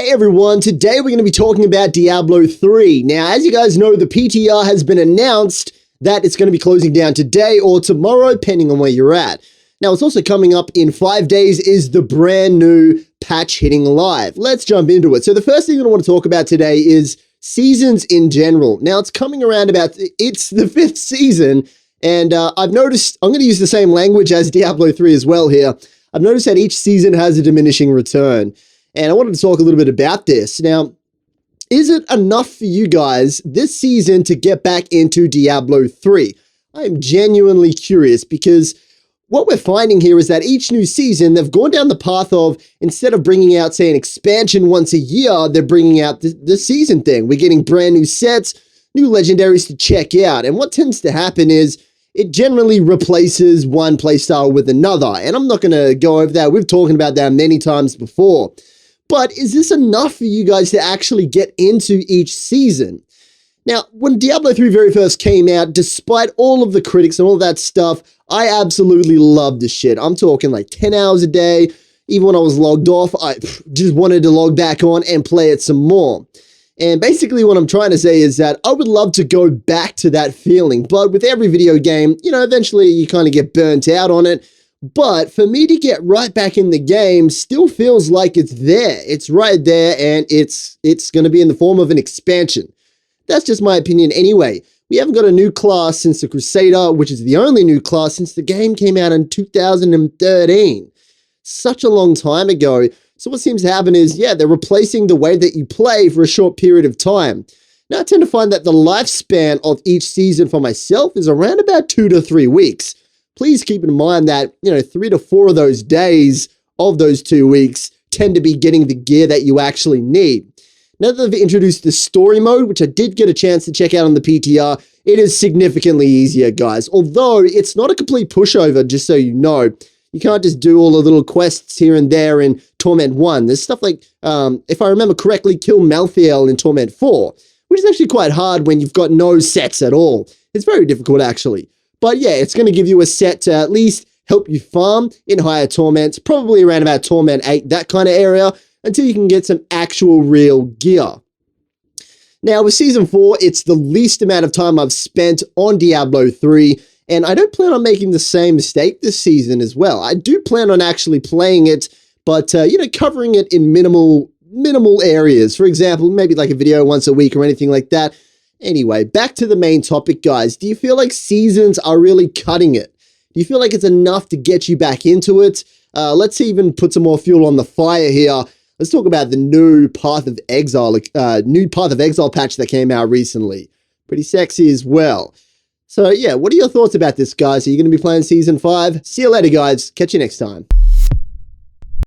Hey everyone, today we're going to be talking about Diablo 3. Now, as you guys know, the PTR has been announced that it's going to be closing down today or tomorrow, depending on where you're at. Now, what's also coming up in 5 days is the brand new patch hitting live. Let's jump into it. So the first thing I want to talk about today is seasons in general. Now, it's coming around it's the 5th season, and I've noticed, I'm going to use the same language as Diablo 3 as well here. I've noticed that each season has a diminishing return. And I wanted to talk a little bit about this. Now, is it enough for you guys this season to get back into Diablo 3? I am genuinely curious because what we're finding here is that each new season, they've gone down the path of, instead of bringing out, say, an expansion once a year, they're bringing out the season thing. We're getting brand new sets, new legendaries to check out. And what tends to happen is it generally replaces one playstyle with another. And I'm not going to go over that. We've talked about that many times before. But is this enough for you guys to actually get into each season? Now, when Diablo 3 very first came out, despite all of the critics and all that stuff, I absolutely loved this shit. I'm talking like 10 hours a day. Even when I was logged off, I just wanted to log back on and play it some more. And basically what I'm trying to say is that I would love to go back to that feeling. But with every video game, you know, eventually you kind of get burnt out on it. But for me to get right back in the game still feels like it's there. It's right there, and it's going to be in the form of an expansion. That's just my opinion anyway. We haven't got a new class since the Crusader, which is the only new class since the game came out in 2013. Such a long time ago. So what seems to happen is, yeah, they're replacing the way that you play for a short period of time. Now, I tend to find that the lifespan of each season for myself is around about 2 to 3 weeks. Please keep in mind that, 3 to 4 of those days of those 2 weeks tend to be getting the gear that you actually need. Now that they've introduced the story mode, which I did get a chance to check out on the PTR, it is significantly easier, guys. Although it's not a complete pushover, just so you know. You can't just do all the little quests here and there in Torment 1. There's stuff like, if I remember correctly, kill Malthael in Torment 4, which is actually quite hard when you've got no sets at all. It's very difficult, actually. But yeah, it's going to give you a set to at least help you farm in higher torments, probably around about Torment 8, that kind of area, until you can get some actual real gear. Now, with Season 4, it's the least amount of time I've spent on Diablo 3, and I don't plan on making the same mistake this season as well. I do plan on actually playing it, but, covering it in minimal areas. For example, maybe like a video once a week or anything like that. Anyway, back to the main topic, guys. Do you feel like seasons are really cutting it? Do you feel like it's enough to get you back into it? Let's even put some more fuel on the fire here. Let's talk about the new Path of Exile patch that came out recently. Pretty sexy as well. So yeah, what are your thoughts about this, guys? Are you going to be playing Season 5? See you later, guys. Catch you next time.